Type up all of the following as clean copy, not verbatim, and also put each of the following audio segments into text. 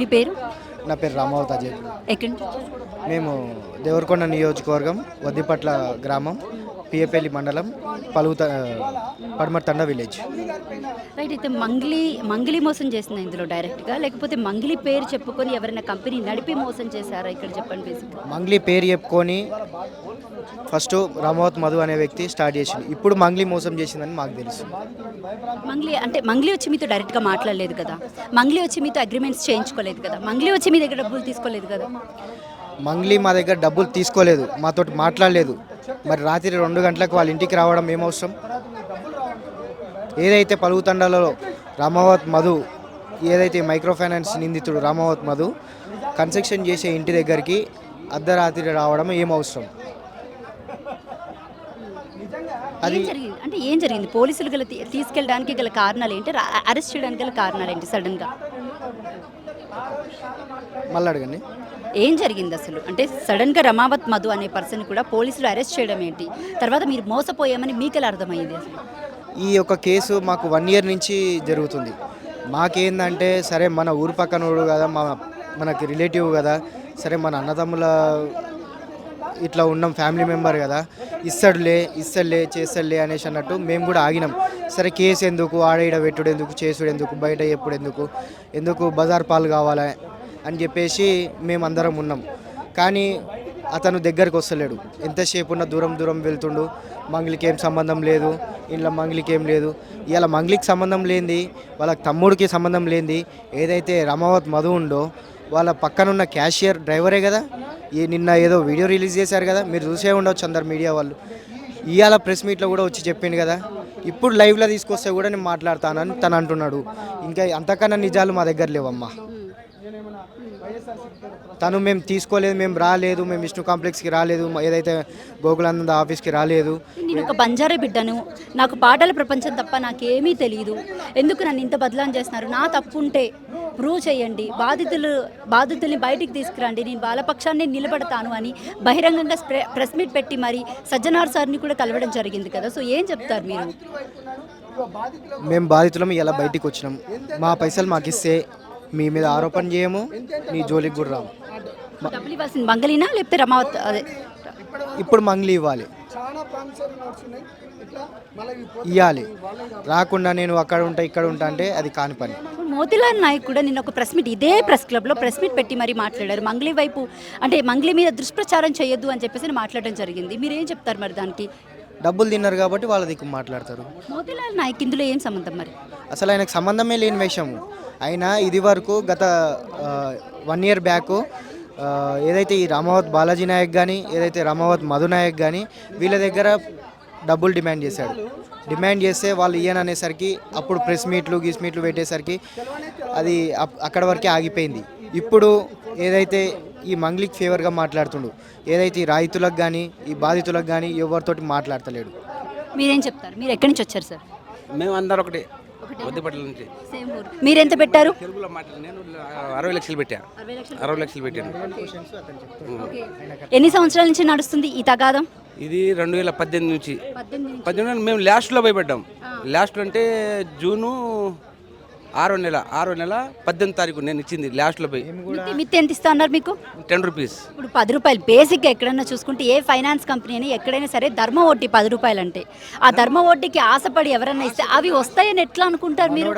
మీ పేరు? నా పేరు రామావత్ అజయ్. ఎక్కడి నుంచి వచ్చారు? మేము దేవరకొండ నియోజకవర్గం వద్దిపట్ల గ్రామం పిఏపల్లి మండలం పడమర్ తండా విలేజ్. రైట్. అయితే మంగ్లీ మోసం చేసిందా ఇందులో డైరెక్ట్గా, లేకపోతే మంగ్లీ పేరు చెప్పుకొని ఎవరైనా కంపెనీ నడిపి మోసం చేశారా? ఇక్కడ చెప్పండి బేసిక్గా. మంగ్లీ పేరు చెప్పుకొని ఫస్ట్ రామావత్ మధు అనే వ్యక్తి స్టార్ట్ చేసింది. ఇప్పుడు మంగ్లీ మోసం చేసిందని మాకు తెలుసు. మంగ్లీ వచ్చి మీతో డైరెక్ట్గా మాట్లాడలేదు కదా, మంగ్లీ వచ్చి మీతో అగ్రిమెంట్స్ చేయించుకోలేదు కదా, మంగ్లీ వచ్చి మీ దగ్గర డబ్బులు తీసుకోలేదు కదా. మంగ్లీ మా దగ్గర డబ్బులు తీసుకోలేదు, మాతోటి మాట్లాడలేదు. మరి రాత్రి 2 గంటలకు వాళ్ళ ఇంటికి రావడం ఏమవసరం? ఏదైతే పలుగుతండాలలో రామావత్ మధు, ఏదైతే మైక్రో ఫైనాన్స్ నిందితుడు రామావత్ మధు కన్స్ట్రక్షన్ చేసే ఇంటి దగ్గరికి అర్ధరాత్రి రావడం ఏమవసరం? ఏం జరిగింది? పోలీసులు గల తీసుకెళ్ళడానికి గల కారణాలు ఏంటి? అరెస్ట్ చేయడానికి గల కారణాలు ఏంటి? సడన్గా మళ్ళీ అడగండి. ఏం జరిగింది అసలు? అంటే సడన్గా రమావత్ మధు అనే పర్సన్ కూడా పోలీసులు అరెస్ట్ చేయడం ఏంటి? తర్వాత మీరు మోసపోయామని మీకు ఎలా అర్థమైంది అసలు? ఈ యొక్క కేసు మాకు 1 ఇయర్ నుంచి జరుగుతుంది. మాకేందంటే సరే మన ఊరు పక్కనోడు కదా, మనకి రిలేటివ్ కదా, సరే మన అన్నదమ్ముల ఇట్లా ఉన్నాం, ఫ్యామిలీ మెంబర్ కదా, ఇస్తలే చేస్తలే అనేసి అన్నట్టు మేము కూడా ఆగినాం. సరే కేసు ఎందుకు, ఆడ పెట్టుడు ఎందుకు, చేసుడు ఎందుకు, బయట ఎప్పుడు ఎందుకు బజార్ పాలు కావాలా అని చెప్పేసి మేమందరం ఉన్నాం. కానీ అతను దగ్గరికి వస్తలేడు. ఎంతసేపు ఉన్న దూరం వెళ్తుండు. మంగ్లీకి ఏం సంబంధం లేదు, ఇంట్లో మంగ్లీకి ఏం లేదు. ఇలా మంగ్లీకి సంబంధం లేనిది, వాళ్ళ తమ్ముడికి సంబంధం లేనిది ఏదైతే రమావత్ మధు ఉందో వాళ్ళ పక్కనున్న క్యాషియర్ డ్రైవరే కదా. నిన్న ఏదో వీడియో రిలీజ్ చేశారు కదా, మీరు చూసే ఉండవచ్చు అందరు మీడియా వాళ్ళు. ఇవాళ ప్రెస్ మీట్లో కూడా వచ్చి చెప్పిండు కదా, ఇప్పుడు లైవ్లో తీసుకొస్తే కూడా నేను మాట్లాడతానని తను అంటున్నాడు. ఇంకా అంతకన్నా నిజాలు మా దగ్గర లేవమ్మా. తను మేము తీసుకోలేదు, మేము రాలేదు, మేము విష్ణు కాంప్లెక్స్కి రాలేదు, ఏదైతే గోకులానంద ఆఫీస్కి రాలేదు. నేను ఒక బంజారా బిడ్డను, నాకు పాటల ప్రపంచం తప్ప నాకేమీ తెలియదు, ఎందుకు నన్ను ఇంత బదలాం చేస్తున్నారు? నా తప్పు ఉంటే ప్రూవ్ చేయండి, బాధితుల్ని బయటికి తీసుకురండి, నేను వాళ్ళ పక్షాన్ని నిలబడతాను అని బహిరంగంగా ప్రెస్ మీట్ పెట్టి మరి సజ్జనార్ సార్ని కూడా కలవడం జరిగింది కదా. సో ఏం చెప్తారు మీరు? మేము బాధితులం ఇలా బయటికి వచ్చినాం. మా పైసలు మాకు ఇస్తే మీ మీద ఆరోపణ చేయము, నీ జోలికి కూడా రాము. డబ్బులు ఇవ్వాల్సింది మంగళీనా లేకపోతే రమావత్? అదే ఇప్పుడు మంగ్లీ ఇవ్వాలి. రాకుండా నేను అక్కడ ఉంటా ఇక్కడ ఉంటా అంటే అది కాని పని. మోతీలాల్ నాయక్ కూడా నిన్న ఒక ప్రెస్ మీట్, ఇదే ప్రెస్ క్లబ్లో ప్రెస్ మీట్ పెట్టి మరీ మాట్లాడారు. మంగ్లీ వైపు అంటే మంగ్లీ మీద దుష్ప్రచారం చేయొద్దు అని చెప్పేసి మాట్లాడడం జరిగింది. మీరు ఏం చెప్తారు మరి దానికి? డబ్బులు తిన్నారు కాబట్టి వాళ్ళ దిక్కు మాట్లాడతారు. మోతీలాల్ నాయక్ ఇందులో ఏం సంబంధం మరి? అసలు ఆయనకు సంబంధమే లేని విషయం. ఆయన ఇది వరకు గత 1 ఇయర్ బ్యాక్ ఏదైతే ఈ రామావత్ బాలాజీ నాయక్ కానీ, ఏదైతే రామావత్ మధు నాయక్ కానీ వీళ్ళ దగ్గర డబ్బులు డిమాండ్ చేశాడు. డిమాండ్ చేస్తే వాళ్ళు ఇయ్యననేసరికి అప్పుడు ప్రెస్ మీట్లు పెట్టేసరికి అది అక్కడ వరకే ఆగిపోయింది. ఇప్పుడు ఏదైతే ఈ మంగ్లీకి ఫేవర్గా మాట్లాడుతుండు, ఏదైతే ఈ రైతులకు కానీ ఈ బాధితులకు కానీ ఎవరితోటి మాట్లాడతలేడు. మీరేం చెప్తారు? మీరు ఎక్కడి నుంచి వచ్చారు సార్? మేము అందరూ ఒకటి వద్దిపట్ల నుంచి. మీరు ఎంత పెట్టారు? తెలుగులో మాట్లాడి నేను 60 లక్షలు పెట్టాను. 60 లక్షలు పెట్టాను. ఎన్ని సంవత్సరాల నుంచి నడుస్తుంది ఈ తగాదం? ఇది 2018 నుంచి. 18 మేము లాస్ట్లో భయపడ్డాం. లాస్ట్ అంటే జూను 6వ నెల 18వ తారీఖు నేను ఇచ్చింది లాస్ట్లో పోయి. మిత్తి ఎంత ఇస్తా అన్నారు మీకు? 10 రూపీస్. ఇప్పుడు 10 రూపాయలు బేసిక్గా ఎక్కడైనా చూసుకుంటే ఏ ఫైనాన్స్ కంపెనీ అని ఎక్కడైనా సరే ధర్మ వడ్డీ 10 రూపాయలు అంటే ఆ ధర్మ వడ్డీకి ఆశపడి ఎవరైనా ఇస్తే అవి వస్తాయని ఎట్లా అనుకుంటారు మీరు?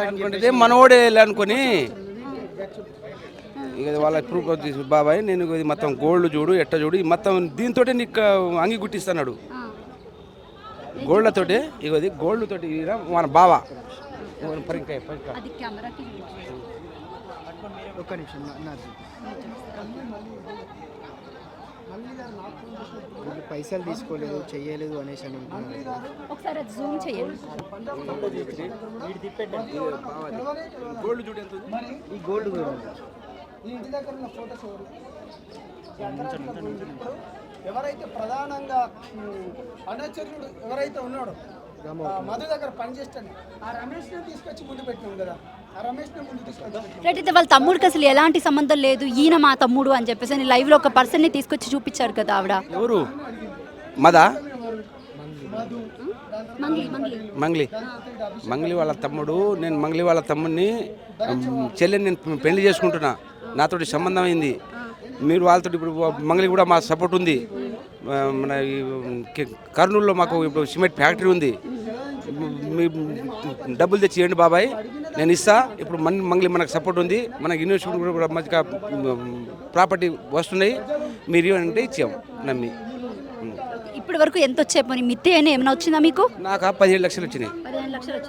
మనోడే అనుకొని ఇక వాళ్ళ ప్రూఫ్ తీసి బాబాయ్ నేను ఇది మొత్తం గోల్డ్ చూడు ఎట్ట చూడు మొత్తం దీంతో నీకు అంగి గుట్టిస్తున్నాడు గోల్డ్లతోటి. ఇగోది గోల్డ్ తోటి మన బావ పైసలు తీసుకోలేదు చేయలేదు అనేసి ఒకసారి జూమ్ చేయండి. గోల్డ్ చూడు ఎంత ఈ గోల్డ్ ఎవరైతే ప్రధానంగా అనుచరుడు ఎవరైతే ఉన్నాడో మధు దగ్గర పనిచేస్తాను ఆ రమేష్ని తీసుకొచ్చి ముందు పెట్టినాం కదా, ఆ రమేష్ని ముందు తీసుకొచ్చి అయితే వాళ్ళ తమ్ముడికి అసలు ఎలాంటి సంబంధం లేదు, ఈయన మా తమ్ముడు అని చెప్పేసి లైవ్లో ఒక పర్సన్ని తీసుకొచ్చి చూపించారు కదా ఆవిడ. ఎవరు? మదా మంగ్లీ వాళ్ళ తమ్ముడు. నేను మంగ్లీ వాళ్ళ తమ్ముడిని చెల్లెని నేను పెళ్లి చేసుకుంటున్నా. నాతోటి సంబంధం అయింది. మీరు వాళ్ళతో ఇప్పుడు మంగళి కూడా మా సపోర్ట్ ఉంది. మన ఈ కర్నూలులో మాకు ఇప్పుడు సిమెంట్ ఫ్యాక్టరీ ఉంది. మీ డబ్బులు తెచ్చి ఇవ్వండి బాబాయ్, నేను ఇస్తా. ఇప్పుడు మంగళి మనకు సపోర్ట్ ఉంది. మనకి యూనివర్సిటీ కూడా మంచిగా ప్రాపర్టీ వస్తున్నాయి. మీరు ఇవ్వండి ఇచ్చాం నమ్మి. ఇప్పటి వరకు ఎంత వచ్చాయి? పోనీ మిత్తి అయినా ఏమైనా వచ్చిందా మీకు? నాకు 17 లక్షలు వచ్చినాయి.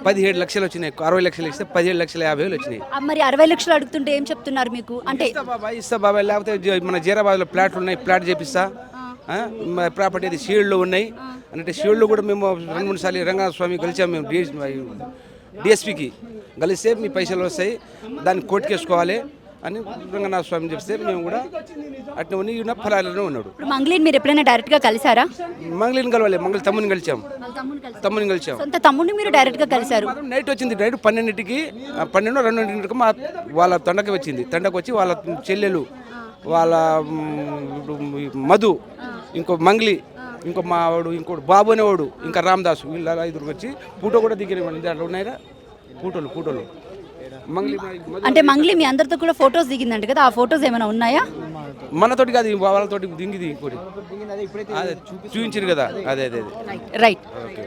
17 లక్షలు వచ్చినాయి. 60 లక్షలు ఇస్తే 17,50,000 వచ్చినాయి. మరి 60 లక్షలు అడుగుతుంటే ఏం చెప్తున్నారు మీకు? అంటే ఇస్తా బాబాయ్, లేకపోతే మన జీరాబాద్లో ప్లాట్లు ఉన్నాయి, ప్లాట్ చేపిస్తా. ప్రాపర్టీ అది షీల్డ్లో ఉన్నాయి అంటే షీల్డ్లో కూడా మేము 2-3 సార్లు రంగస్వామి కలిసాం. మేము డిఎస్పీకి కలిస్తే మీ పైసలు వస్తాయి, దాన్ని కోర్టుకేసుకోవాలి అని రంగనాథ స్వామి చెప్తే మేము కూడా అట్లా ఉన్ని ఫలాలను ఉన్నాడు. ఇప్పుడు మంగళిని మీరు ఎప్పుడైనా డైరెక్ట్గా కలిసారా? మంగళిని కలవాలి, మంగళి తమ్ముని కలిసాం. సొంత తమ్ముడిని మీరు డైరెక్ట్గా కలిసారు? నైట్ వచ్చింది. నైట్ 12కి 12-2 మా వాళ్ళ తండకి వచ్చింది. తండకు వచ్చి వాళ్ళ చెల్లెలు, వాళ్ళ మధు, ఇంకో మంగళి, ఇంకో మావాడు, ఇంకోటి బాబు అనేవాడు, ఇంకా రామదాసు, వీళ్ళ 5 వచ్చి ఫోటో కూడా దిగిన దాంట్లో ఉన్నాయిరా ఫోటోలు. మంగళి అంటే మంగళి మీ అందరితో కూడా ఫొటోస్ దిగిందంట కదా, ఆ ఫొటోస్ ఏమైనా ఉన్నాయా? మనతోటి కాదు, వాళ్ళతోటి దింగిది ఇంకోటి అదే చూపించారు కదా. అదే రైట్. ఓకే.